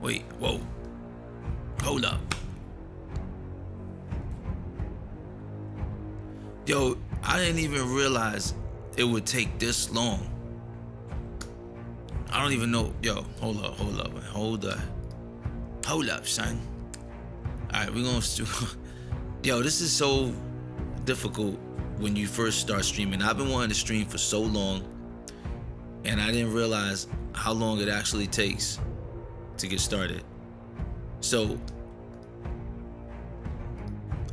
Wait, whoa. Hold up. Yo, I didn't even realize it would take this long. I don't even know. Yo, hold up, son. Alright, we're gonna yo, this is so difficult when you first start streaming. I've been wanting to stream for so long, and I didn't realize how long it actually takes to get started. So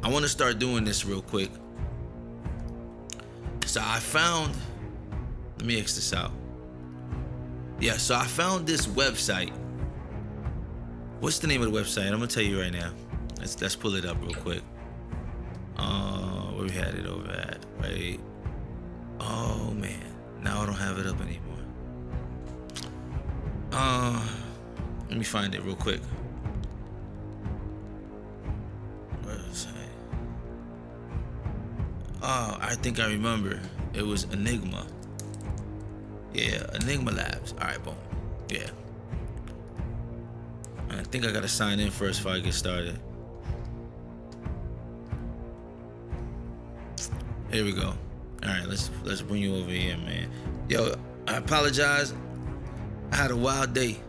I want to start doing this real quick. So I found, let me X this out. Yeah, so I found this website. What's the name of the website? I'm gonna tell you right now. Let's pull it up real quick. Where we had it over at, right? Oh man, now I don't have it up anymore. Let me find it real quick. Where is it? Oh, I think I remember. It was Enigma. Yeah, Enigma Labs. All right, boom. Yeah. I think I gotta sign in first before I get started. Here we go. All right, let's bring you over here, man. Yo, I apologize. I had a wild day.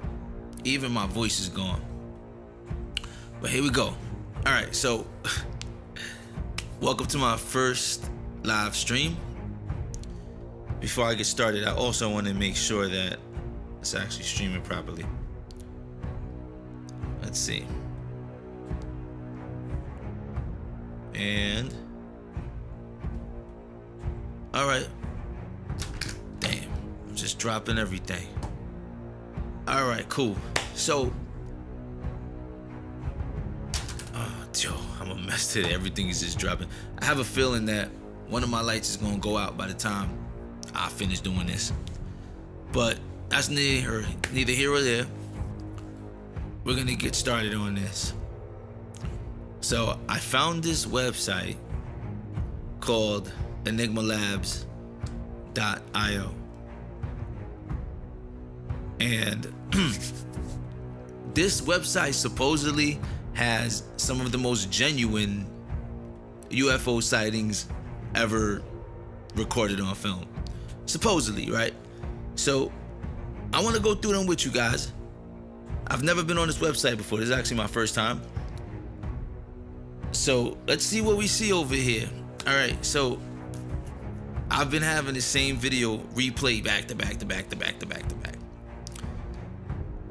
Even my voice is gone. But here we go. All right, so welcome to my first live stream. Before I get started, I also want to make sure that it's actually streaming properly. Let's see. And all right. Damn, I'm just dropping everything. All right, cool. So, yo, I'm a mess today. Everything is just dropping. I have a feeling that one of my lights is gonna go out by the time I finish doing this. But that's neither here or there. We're gonna get started on this. So I found this website called enigmalabs.io, and this website supposedly has some of the most genuine UFO sightings ever recorded on film. Supposedly, right? So I want to go through them with you guys. I've never been on this website before. This is actually my first time. So let's see what we see over here. All right, so I've been having the same video replay back to back to back to back to back to back.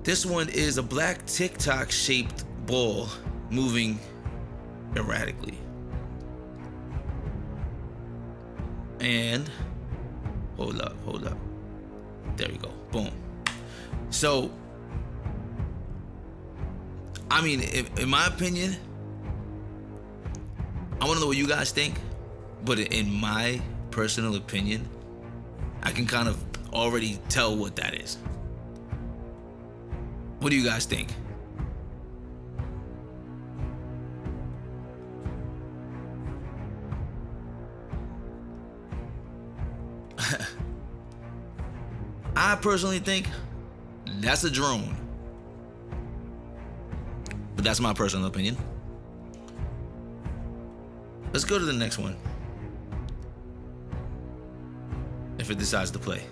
This one is a black tic-tac shaped ball moving erratically. And hold up. There we go. Boom. So, I mean, in my opinion, I want to know what you guys think, but in my personal opinion, I can kind of already tell what that is. What do you guys think? I personally think that's a drone, but that's my personal opinion. Let's go to the next one, if it decides to play.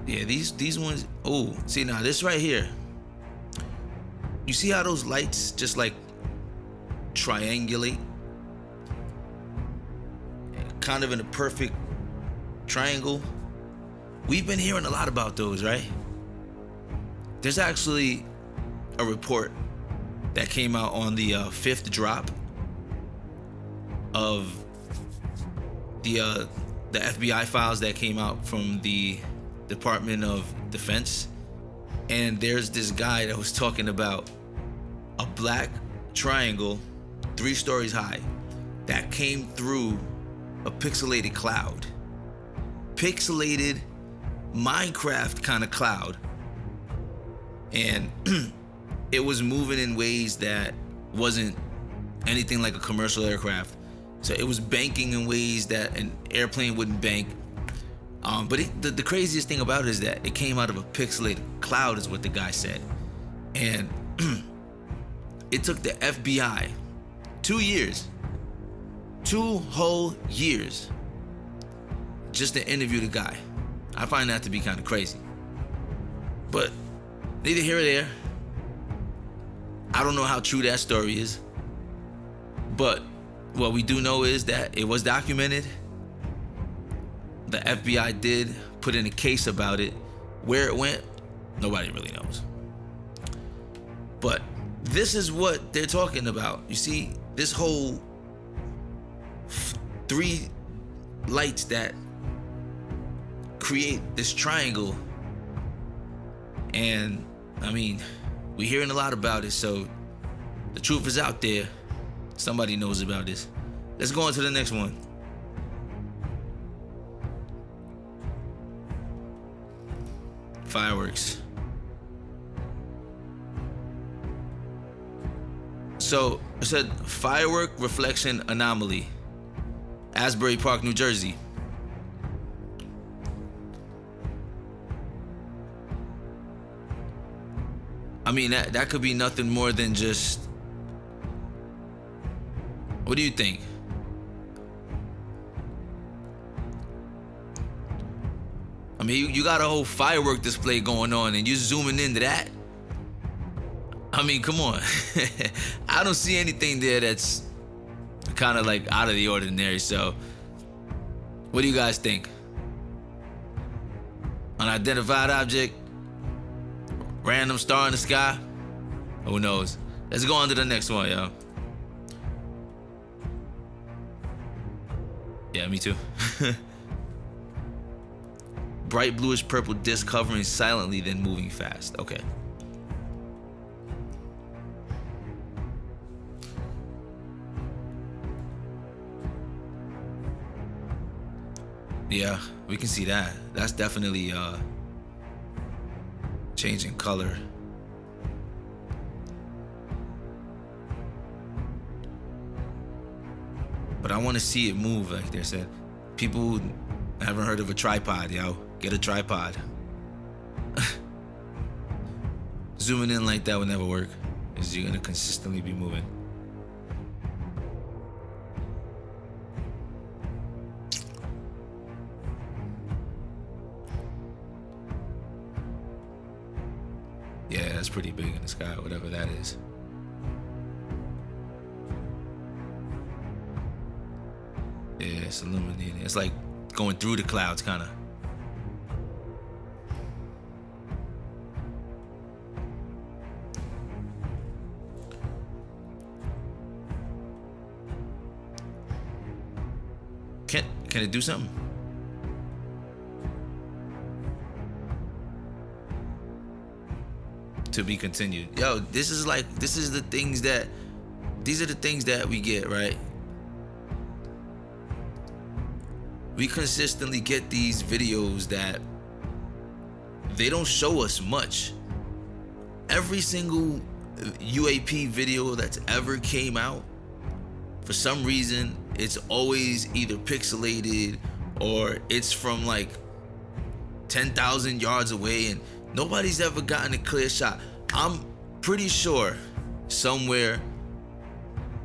Yeah, these ones. Oh, see now this right here. You see how those lights just like triangulate, kind of in a perfect triangle? We've been hearing a lot about those, right? There's actually a report that came out on the fifth drop of the FBI files that came out from the Department of Defense, and there's this guy that was talking about a black triangle 3 stories high that came through a pixelated cloud. Pixelated Minecraft kind of cloud. And it was moving in ways that wasn't anything like a commercial aircraft. So it was banking in ways that an airplane wouldn't bank. But the craziest thing about it is that it came out of a pixelated cloud, is what the guy said. And it took the FBI 2 years, 2 whole years, just to interview the guy. I find that to be kind of crazy. But neither here or there. I don't know how true that story is. But what we do know is that it was documented. The FBI did put in a case about it. Where it went, nobody really knows. But this is what they're talking about. You see, this whole 3 lights that create this triangle. And I mean, we're hearing a lot about it, so the truth is out there. Somebody knows about this. Let's go on to the next one. Fireworks. So it said firework reflection anomaly, Asbury Park, New Jersey. I mean, that could be nothing more than just, what do you think? I mean, you got a whole firework display going on and you're zooming into that? I mean, come on. I don't see anything there that's kind of like out of the ordinary. So what do you guys think? Unidentified object? Random star in the sky? Who knows? Let's go on to the next one, yo. Yeah, me too. Bright bluish purple disc hovering silently, then moving fast. Okay. Yeah, we can see that. That's definitely changing color. But I want to see it move, like they said. People haven't heard of a tripod, yo. Get a tripod. Zooming in like that would never work, because you're gonna consistently be moving. Yeah, that's pretty big in the sky, whatever that is. Yeah, it's illuminating. It's like going through the clouds, kind of. Can it do something? To be continued. Yo, these are the things that we get, right? We consistently get these videos that they don't show us much. Every single UAP video that's ever came out, for some reason, it's always either pixelated or it's from like 10,000 yards away and nobody's ever gotten a clear shot. I'm pretty sure somewhere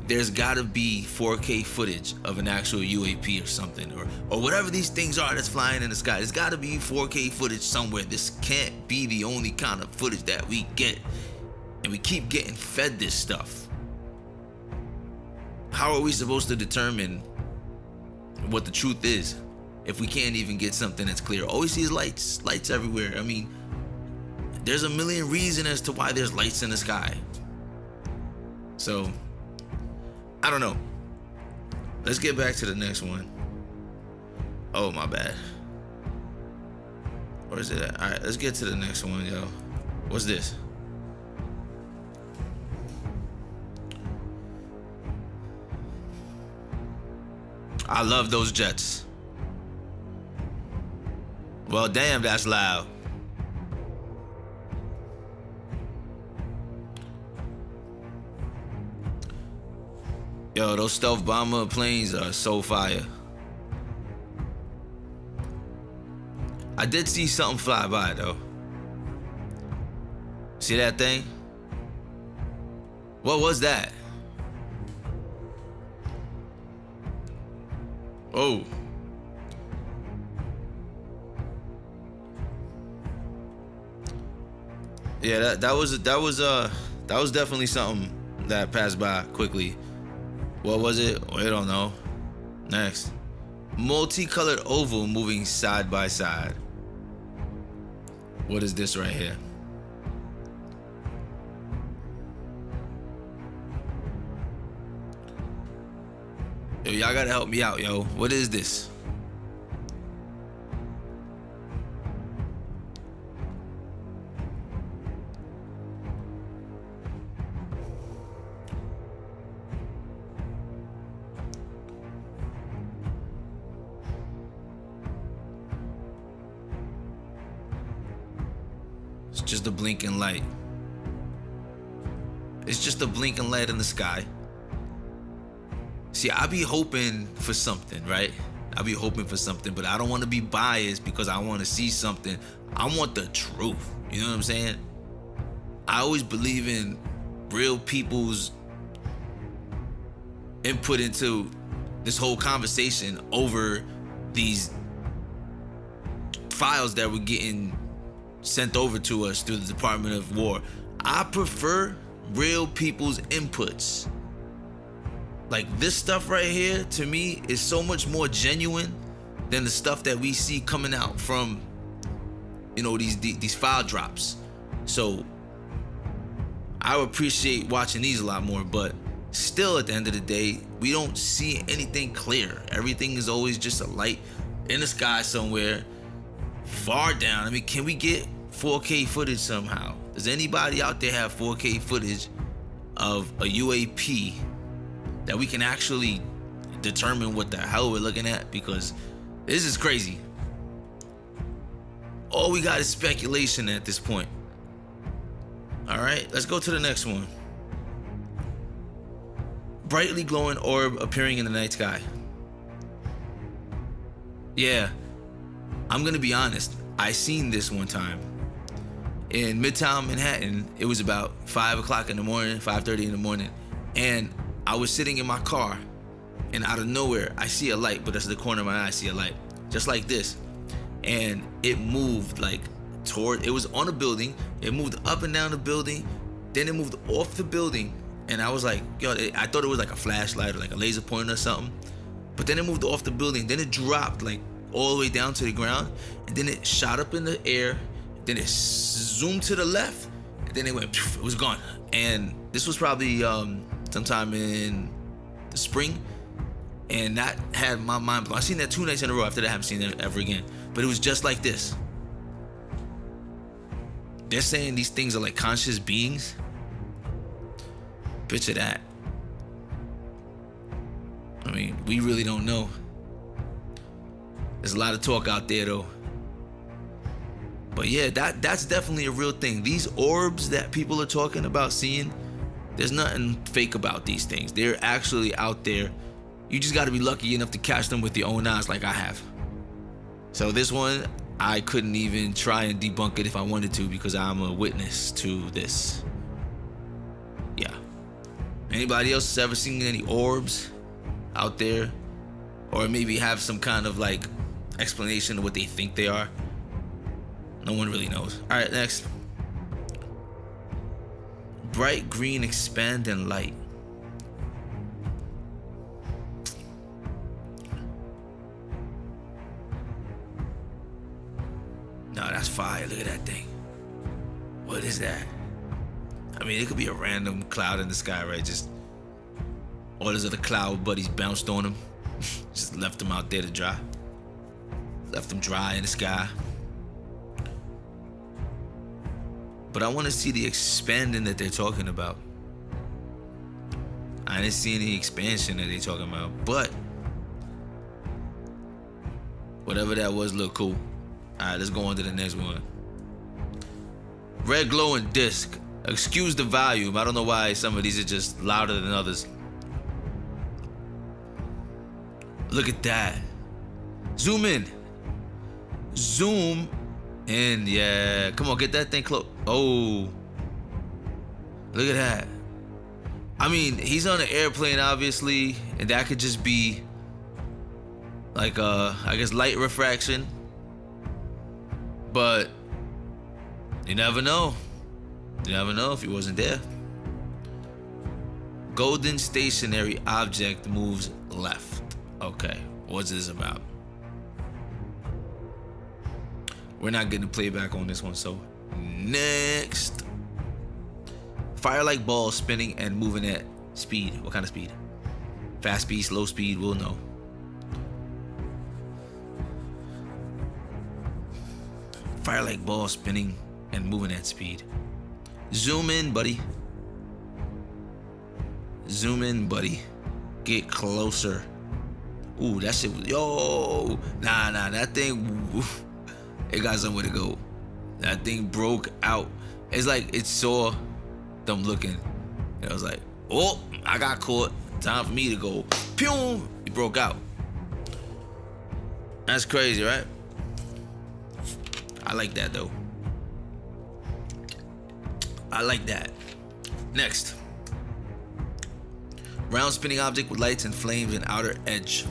there's gotta be 4K footage of an actual UAP or something, or whatever these things are that's flying in the sky. There's gotta be 4K footage somewhere. This can't be the only kind of footage that we get, and we keep getting fed this stuff. How are we supposed to determine what the truth is if we can't even get something that's clear? All we see is lights everywhere. I mean, there's a million reasons as to why there's lights in the sky. So, I don't know. Let's get back to the next one. Oh, my bad. Where is it at? All right, let's get to the next one, yo. What's this? I love those jets. Well, damn, that's loud. Yo, those stealth bomber planes are so fire. I did see something fly by though. See that thing? What was that? Oh. Yeah, that was definitely something that passed by quickly. What was it? I don't know. Next. Multicolored oval moving side by side. What is this right here? Yo, y'all gotta help me out, yo. What is this? It's just a blinking light. It's just a blinking light in the sky. See, I be hoping for something, right? I be hoping for something, but I don't want to be biased because I want to see something. I want the truth. You know what I'm saying? I always believe in real people's input into this whole conversation over these files that were getting sent over to us through the Department of War. I prefer real people's inputs. Like this stuff right here, to me, is so much more genuine than the stuff that we see coming out from, you know, these file drops. So I would appreciate watching these a lot more, but still at the end of the day, we don't see anything clear. Everything is always just a light in the sky somewhere far down. I mean, can we get 4K footage somehow? Does anybody out there have 4K footage of a UAP that we can actually determine what the hell we're looking at? Because this is crazy. All we got is speculation at this point. All right, let's go to the next one. Brightly glowing orb appearing in the night sky. Yeah, I'm gonna be honest. I seen this one time in Midtown Manhattan. It was about 5 o'clock in the morning, 5:30 in the morning, and I was sitting in my car, and out of nowhere, I see a light, but that's the corner of my eye. I see a light, just like this, and it moved like toward. It was on a building. It moved up and down the building, then it moved off the building, and I was like, yo, I thought it was like a flashlight or like a laser pointer or something, but then it moved off the building, then it dropped like all the way down to the ground, and then it shot up in the air, then it zoomed to the left, and then it went, it was gone. And this was probably sometime in the spring, and that had my mind blown. I seen that 2 nights in a row. After that, I haven't seen it ever again. But it was just like this. They're saying these things are like conscious beings. Picture that. I mean, we really don't know. There's a lot of talk out there though. But yeah, that's definitely a real thing. These orbs that people are talking about seeing, there's nothing fake about these things. They're actually out there. You just got to be lucky enough to catch them with your own eyes like I have. So this one, I couldn't even try and debunk it if I wanted to because I'm a witness to this. Yeah. Anybody else ever seen any orbs out there? Or maybe have some kind of like explanation of what they think they are? No one really knows. All right, next. Bright green expanding light. No, that's fire. Look at that thing. What is that? I mean, it could be a random cloud in the sky, right? Just all his other cloud buddies bounced on him. Just left him out there to dry. Left him dry in the sky. But I want to see the expanding that they're talking about. I didn't see any expansion that they're talking about, but whatever that was looked cool. All right, let's go on to the next one. Red glowing disc. Excuse the volume. I don't know why some of these are just louder than others. Look at that. Zoom in. Zoom in. Yeah, come on, get that thing close. Oh, look at that. I mean, he's on an airplane, obviously, and that could just be like I guess light refraction. But you never know. You never know if he wasn't there. Golden stationary object moves left. Okay, what's this about? We're not getting playback on this one, so next. Fire like balls spinning and moving at speed. What kind of speed? Fast speed, slow speed, we'll know. Fire like balls spinning and moving at speed. Zoom in, buddy. Zoom in, buddy. Get closer. Ooh, that shit was, yo. Nah, that thing, it got somewhere to go. That thing broke out. It's like it saw them looking. And I was like, oh, I got caught. Time for me to go. Pew! He broke out. That's crazy, right? I like that though. I like that. Next. Round spinning object with lights and flames and outer edge.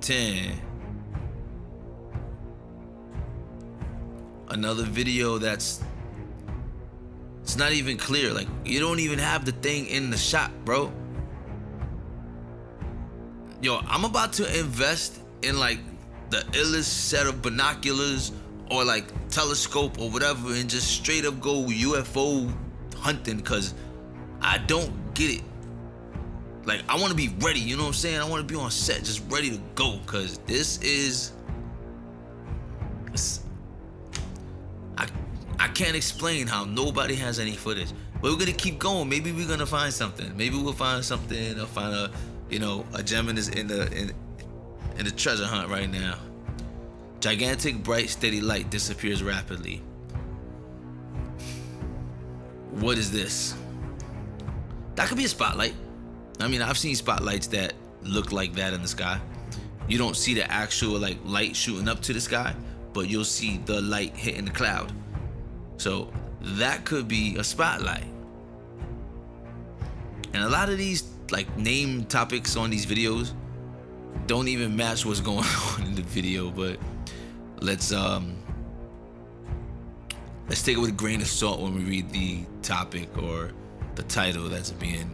10. Another video that's, it's not even clear. Like, you don't even have the thing in the shot, bro. Yo, I'm about to invest in like the illest set of binoculars or like telescope or whatever and just straight up go UFO hunting, because I don't get it. Like, I want to be ready, you know what I'm saying? I want to be on set, just ready to go, because this is... I can't explain how nobody has any footage. But we're going to keep going. Maybe we're going to find something. Maybe we'll find something or find a, you know, a gem in the treasure hunt right now. Gigantic, bright, steady light disappears rapidly. What is this? That could be a spotlight. I mean, I've seen spotlights that look like that in the sky. You don't see the actual like light shooting up to the sky, but you'll see the light hitting the cloud. So that could be a spotlight. And a lot of these like name topics on these videos don't even match what's going on in the video, but let's take it with a grain of salt when we read the topic or the title that's being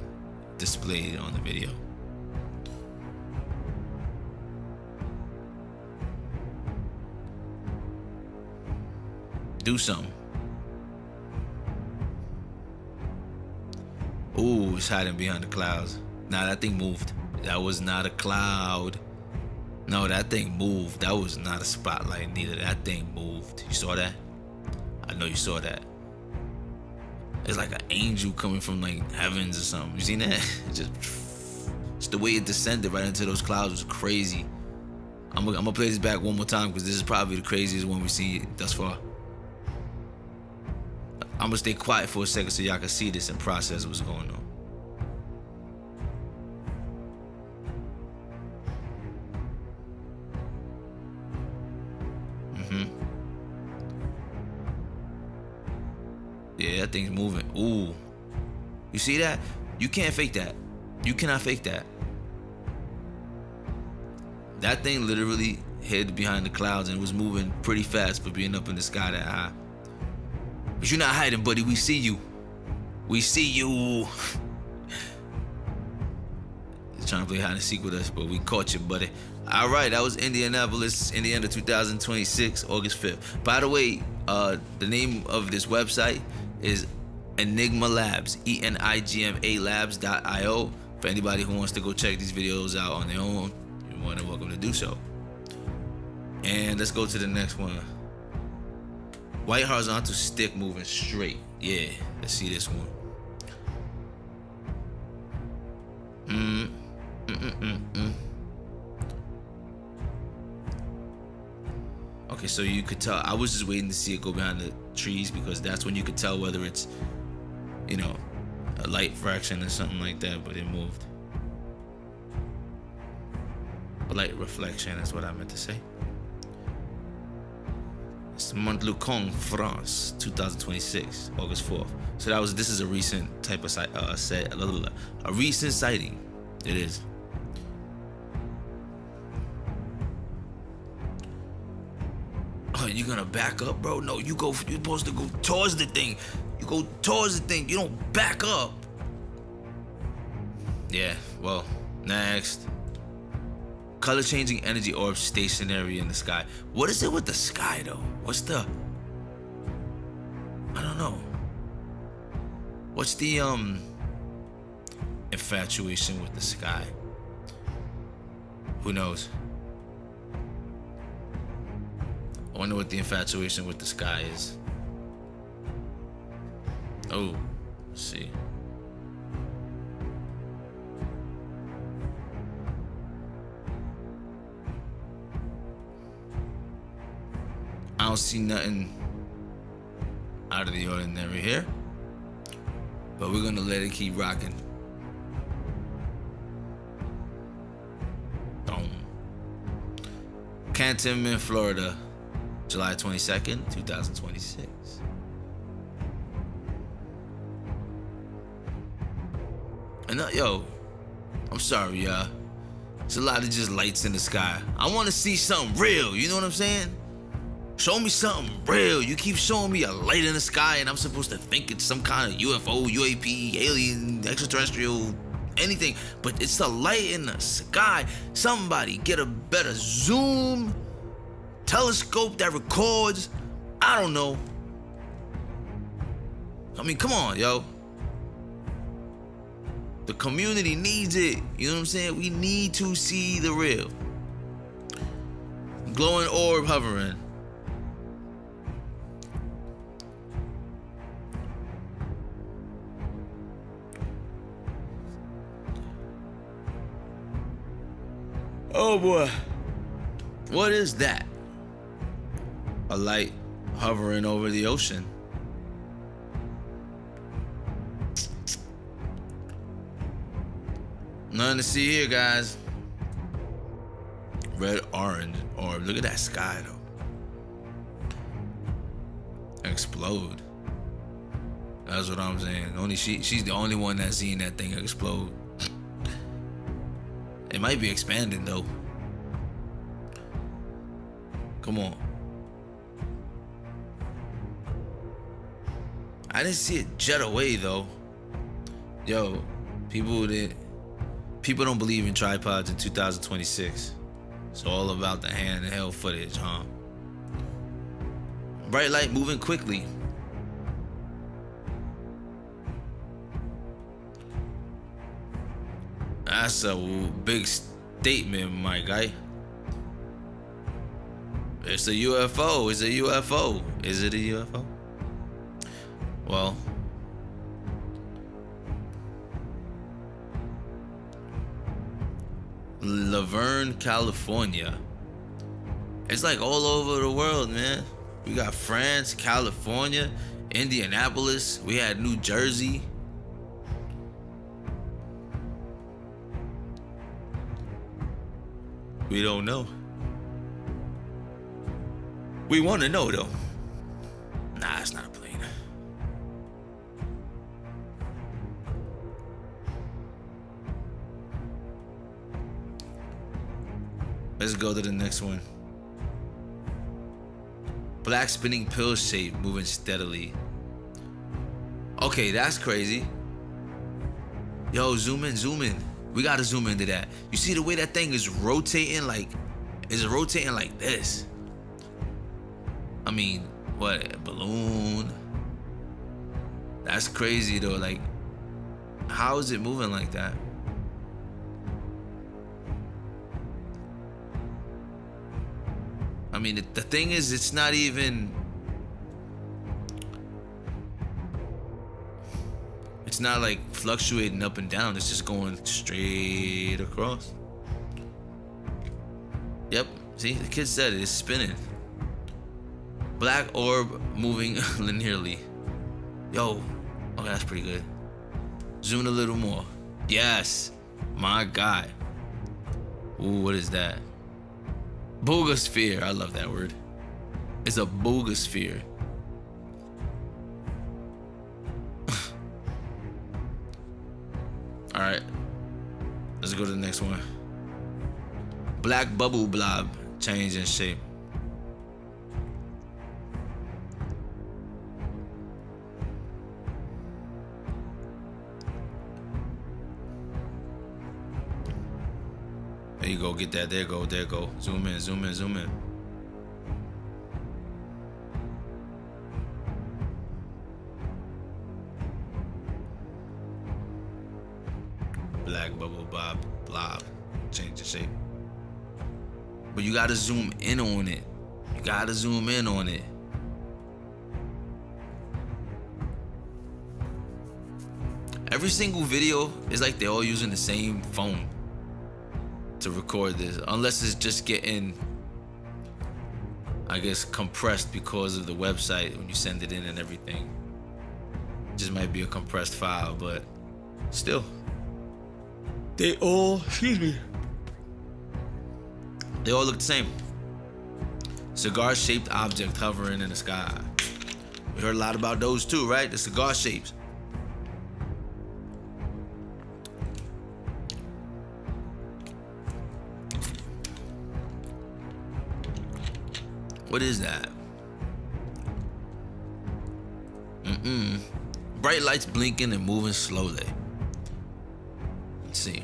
displayed on the video. Do something. Ooh, it's hiding behind the clouds. Nah, that thing moved. That was not a cloud. No, that thing moved. That was not a spotlight neither. That thing moved. You saw that? I know you saw that. It's like an angel coming from like heavens or something. You seen that? Just the way it descended right into those clouds was crazy. I'm gonna play this back one more time because this is probably the craziest one we've seen thus far. I'm gonna stay quiet for a second so y'all can see this and process what's going on. Yeah, that thing's moving. Ooh. You see that? You can't fake that. You cannot fake that. That thing literally hid behind the clouds and was moving pretty fast for being up in the sky that high. But you're not hiding, buddy. We see you. We see you. He's trying to play hide and seek with us, but we caught you, buddy. All right, that was Indianapolis, Indiana 2026, August 5th. By the way, the name of this website is Enigma Labs, ENIGMA Labs.io. For anybody who wants to go check these videos out on their own, you're more than welcome to do so. And let's go to the next one. White horizontal stick moving straight. Yeah, let's see this one. Okay, so you could tell. I was just waiting to see it go behind the trees because that's when you could tell whether it's you know, a light fraction or something like that, but it moved. A light reflection is what I meant to say. It's Montlucon, France, 2026, August 4th. So this is a recent type of a recent sighting. It is. Oh, you gonna back up, bro? No, you're supposed to go towards the thing. You go towards the thing. You don't back up. Yeah, well, next. Color changing energy orb stationary in the sky. What is it with the sky though? I don't know. What's the infatuation with the sky? Who knows? I wonder what the infatuation with the sky is. Oh, let's see. I don't see nothing out of the ordinary here, but we're gonna let it keep rocking. Boom. Cantonment, Florida, July 22nd, 2026. And yo, I'm sorry, y'all. It's a lot of just lights in the sky. I want to see something real. You know what I'm saying? Show me something real. You keep showing me a light in the sky and I'm supposed to think it's some kind of UFO, UAP, alien, extraterrestrial, anything. But it's the light in the sky. Somebody get a better zoom, telescope that records. I don't know. I mean, come on, yo. The community needs it. You know what I'm saying? We need to see the real. Glowing orb hovering. Oh boy. What is that? A light hovering over the ocean. Nothing to see here, guys. Red, orange, or look at that sky though. Explode. That's what I'm saying. Only she's the only one that's seen that thing explode. It might be expanding though. Come on. I didn't see it jet away though. Yo, people don't believe in tripods in 2026. It's all about the handheld footage, huh? Bright light moving quickly. That's a big statement, my guy. It's a UFO. It's a UFO. Is it a UFO? Well, Laverne, California. It's like all over the world, man. We got France, California, Indianapolis. We had New Jersey. We don't know. We want to know though. Nah, it's not a plane. Let's go to the next one. Black spinning pill shape moving steadily. Okay, that's crazy. Yo, zoom in, zoom in. We gotta zoom into that. You see the way that thing is rotating, like, it's rotating like this. I mean, what, a balloon? That's crazy though, like, how is it moving like that? I mean, the thing is, it's not even... It's not like fluctuating up and down. It's just going straight across. Yep, see, the kid said it, it's spinning. Black orb moving linearly. Yo, Okay, that's pretty good. Zoom in a little more. Yes. My God. Ooh, what is that? Bogosphere. I love that word. It's a bogosphere. All right. Let's go to the next one. Black bubble blob. Change in shape. There you go, get that. There you go, there you go. Zoom in, zoom in, zoom in. Black bubble blob. Change the shape. But you gotta zoom in on it. You gotta zoom in on it. Every single video is like they're all using the same phone to record this, unless it's just getting, I guess, compressed because of the website when you send it in and everything. It just might be a compressed file, but still, they all, excuse me, they all look the same. Cigar-shaped object hovering in the sky. We heard a lot about those too, right? The cigar shapes. What is that? Bright lights blinking and moving slowly. Let's see.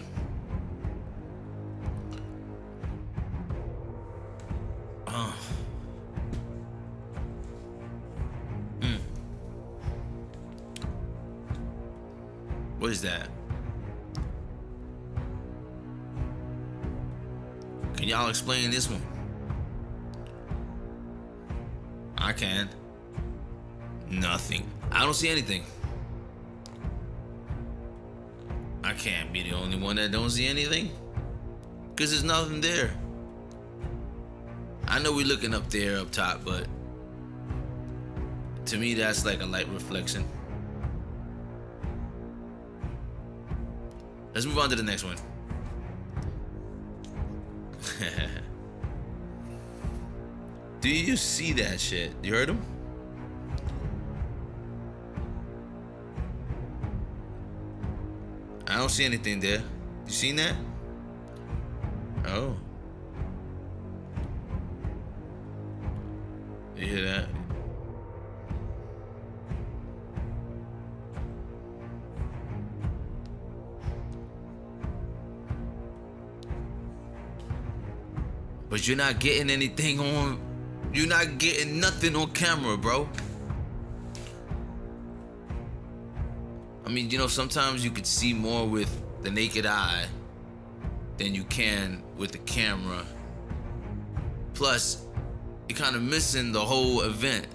What is that? Can y'all explain this one? I can. Nothing. I don't see anything. I can't be the only one that don't see anything, because there's nothing there. I know we're looking up there, up top, but to me that's like a light reflection. Let's move on to the next one. Do you see that shit? You heard him? I don't see anything there. You seen that? Oh. You hear that? But you're not getting anything on. You're not getting nothing on camera, bro. I mean, you know, sometimes you could see more with the naked eye than you can with the camera. Plus, you're kind of missing the whole event.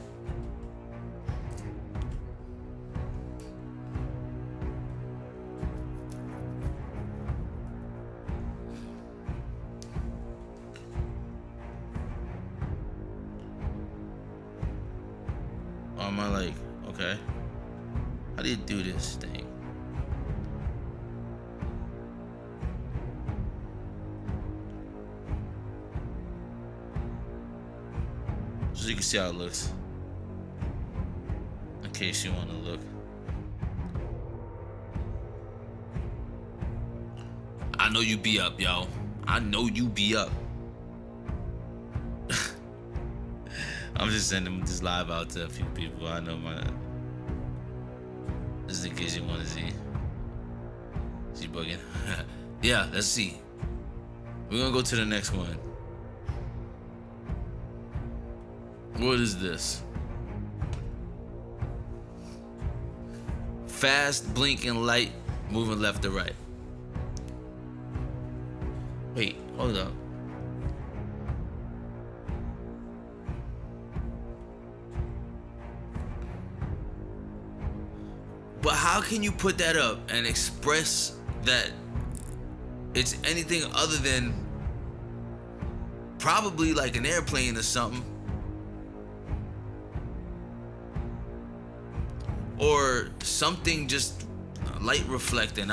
Or am I like, okay, how do you do this thing? So you can see how it looks, in case you want to look. I know you be up, yo. I know you be up. I'm just sending this live out to a few people. I know my. Just in case you want to see. See bugging. Yeah, let's see. We're gonna go to the next one. What is this? Fast blinking light moving left to right. Wait, hold up. But how can you put that up and express that it's anything other than probably like an airplane or something? or something just light reflecting.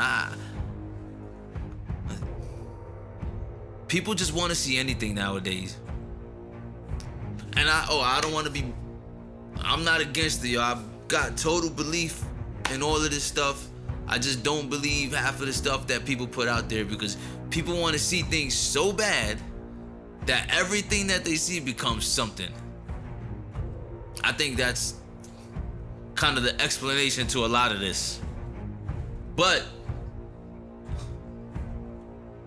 People just want to see anything nowadays. And I don't want to be, I'm not against it, yo. I've got total belief in all of this stuff. I just don't believe half of the stuff that people put out there, because people want to see things so bad that everything that they see becomes something. I think that's kind of the explanation to a lot of this. But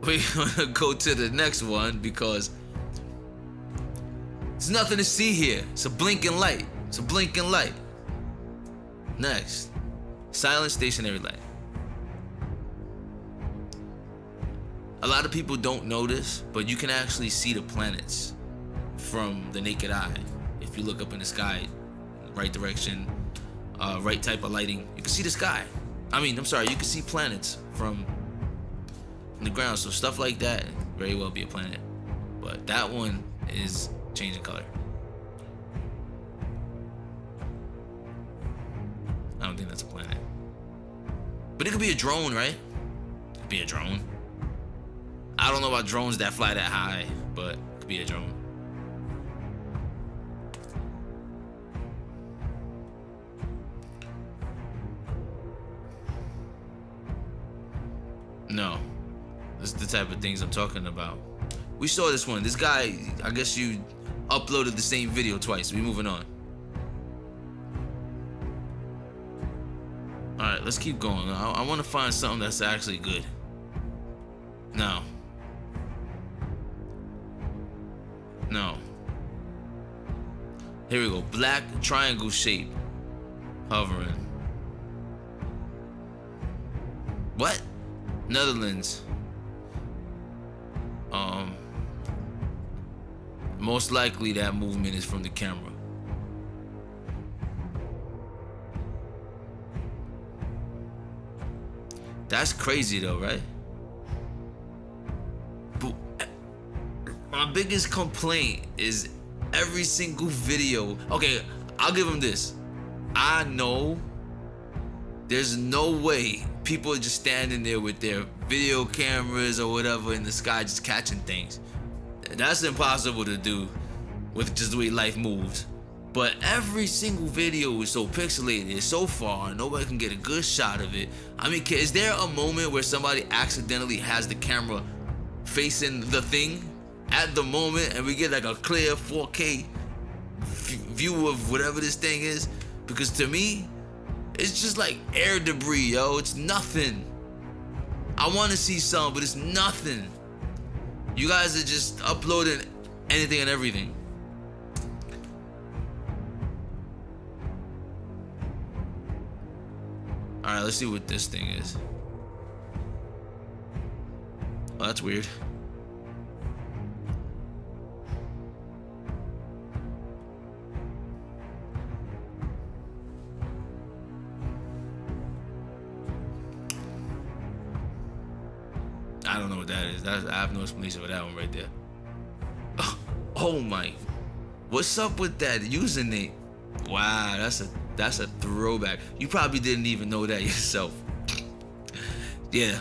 we're gonna go to the next one because there's nothing to see here. It's a blinking light. It's a blinking light. Next, silent stationary light. A lot of people don't know this, but you can actually see the planets from the naked eye. If you look up in the sky, right direction, right type of lighting, you can see the sky. You can see planets from the ground. So stuff like that very well be a planet. But that one is changing color. I don't think that's a planet. But it could be a drone, right? It could be a drone. I don't know about drones that fly that high, but it could be a drone. No. This is the type of things I'm talking about. We saw this one. This guy, I guess you uploaded the same video twice. We moving on. Alright, let's keep going. I want to find something that's actually good. No. No. Here we go. Black triangle shape. Hovering. What? Netherlands. Most likely that movement is from the camera. That's crazy though, right? But my biggest complaint is every single video. Okay, I'll give them this. I know there's no way people are just standing there with their video cameras or whatever in the sky just catching things. That's impossible to do with just the way life moves. But every single video is so pixelated, it's so far, nobody can get a good shot of it. Is there a moment where somebody accidentally has the camera facing the thing at the moment and we get like a clear 4K view of whatever this thing is? Because to me, it's just like air debris, yo. It's nothing. I want to see some, but it's nothing. You guys are just uploading anything and everything. Alright, let's see what this thing is. Oh, that's weird. I don't know what that is. I have no explanation for that one right there. Oh my. What's up with that username? Wow, that's a throwback. You probably didn't even know that yourself. Yeah.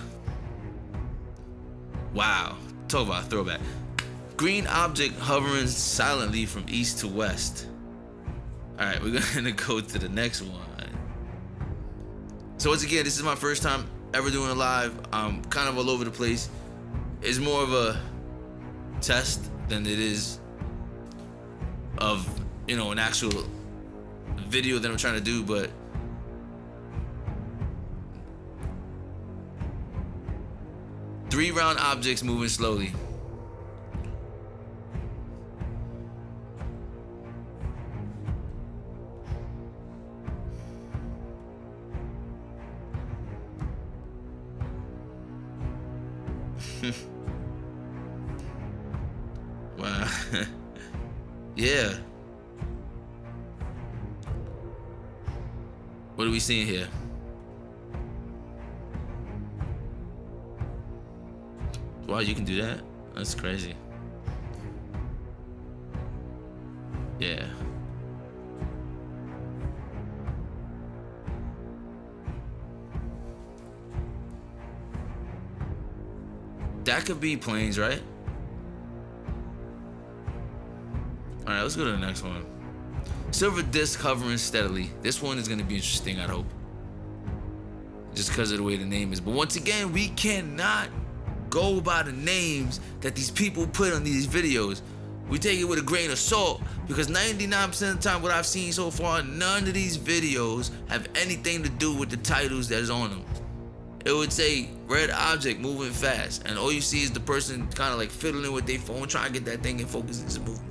Wow. Talk about a throwback. Green object hovering silently from east to west. Alright, we're gonna go to the next one. So once again, this is my first time ever doing a live. I'm kind of all over the place. It's more of a test than it is of, an actual video that I'm trying to do, but three round objects moving slowly. Wow. Yeah. What are we seeing here? Wow, you can do that? That's crazy. Yeah. That could be planes, right? All right, let's go to the next one. Silver disc hovering steadily. This one is going to be interesting, I hope. Just because of the way the name is. But once again, we cannot go by the names that these people put on these videos. We take it with a grain of salt, because 99% of the time what I've seen so far, none of these videos have anything to do with the titles that is on them. It would say red object moving fast, and all you see is the person kind of like fiddling with their phone, trying to get that thing in focus. It's moving.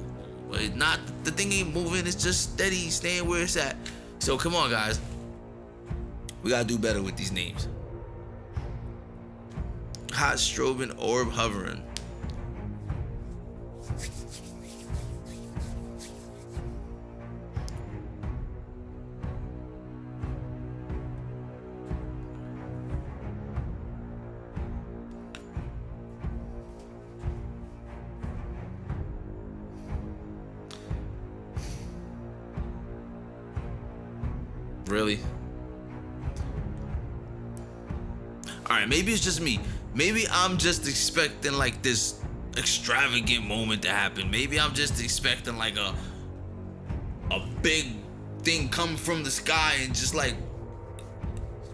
But it's not, the thing ain't moving, it's just steady, staying where it's at. So come on, guys. We gotta do better with these names. Hot strobing orb hovering. Really? Alright, maybe it's just me. Maybe I'm just expecting like this extravagant moment to happen. Maybe I'm just expecting like a big thing come from the sky and just like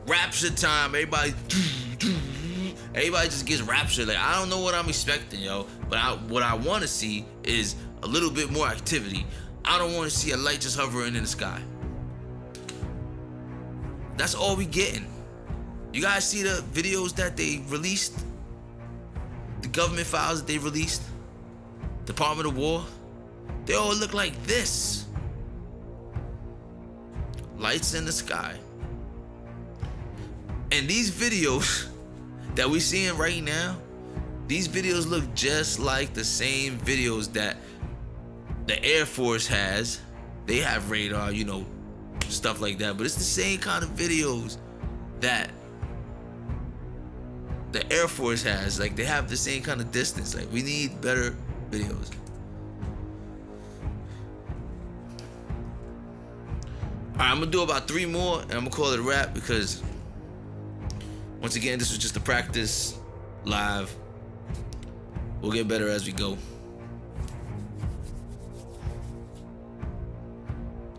rapture time. Everybody just gets raptured. Like, I don't know what I'm expecting, yo. But what I want to see is a little bit more activity. I don't want to see a light just hovering in the sky. That's all we getting. You guys see the videos that they released? The government files that they released? Department of War? They all look like this. Lights in the sky. And these videos that we're seeing right now, these videos look just like the same videos that the Air Force has. They have radar, you know, stuff like that, but it's the same kind of videos that the Air Force has. Like, they have the same kind of distance. Like, we need better videos. Alright, I'm gonna do about 3 more and I'm gonna call it a wrap, because once again, this was just a practice live. We'll get better as we go.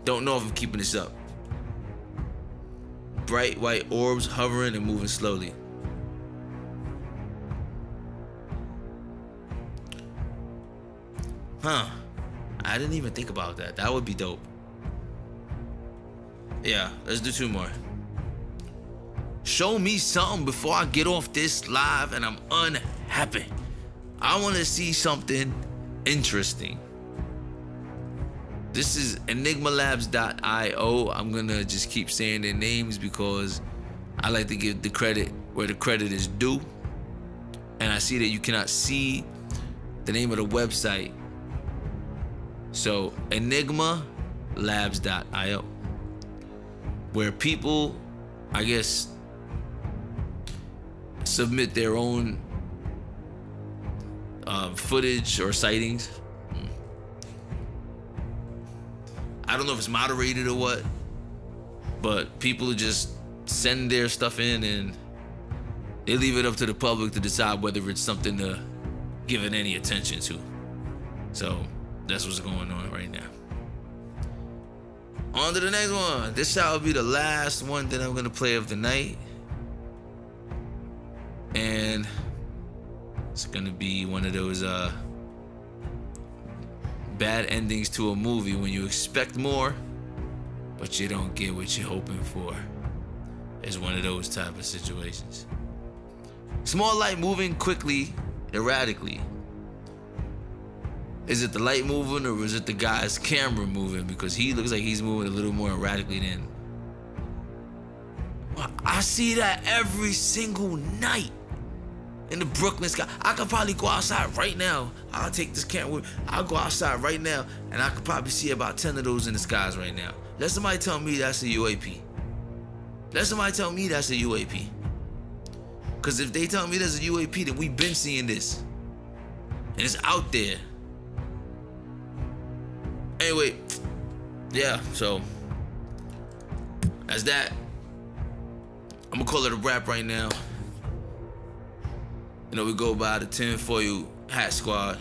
Don't know if I'm keeping this up. Bright white orbs hovering and moving slowly. Huh. I didn't even think about that. That would be dope. Yeah, let's do 2 more. Show me something before I get off this live and I'm unhappy. I want to see something interesting. This is enigmalabs.io. I'm gonna just keep saying their names because I like to give the credit where the credit is due. And I see that you cannot see the name of the website. So enigmalabs.io, where people, I guess, submit their own footage or sightings. I don't know if it's moderated or what, but people just send their stuff in and they leave it up to the public to decide whether it's something to give it any attention to. So that's what's going on right now. On to the next one. This shall be the last one that I'm gonna play of the night. And it's gonna be one of those bad endings to a movie when you expect more, but you don't get what you're hoping for. It's one of those type of situations. Small light moving quickly, erratically. Is it the light moving or is it the guy's camera moving? Because he looks like he's moving a little more erratically than... I see that every single night in the Brooklyn sky. I could probably go outside right now. I'll take this camera with, I'll go outside right now and I could probably see about 10 of those in the skies right now. Let somebody tell me that's a UAP. Let somebody tell me that's a UAP. Because if they tell me there's a UAP, then we've been seeing this. And it's out there. Anyway, yeah, so that's that. I'm gonna call it a wrap right now. we go by the tinfoil hat squad,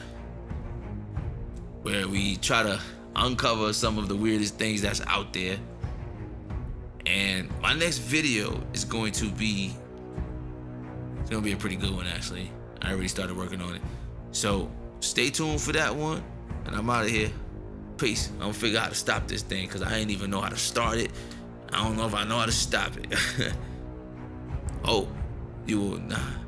where we try to uncover some of the weirdest things that's out there. And my next video is going to be, it's gonna be a pretty good one actually. I already started working on it. So stay tuned for that one, and I'm out of here. Peace. I'm gonna figure out how to stop this thing, because I ain't even know how to start it. I don't know if I know how to stop it. Oh, you will not.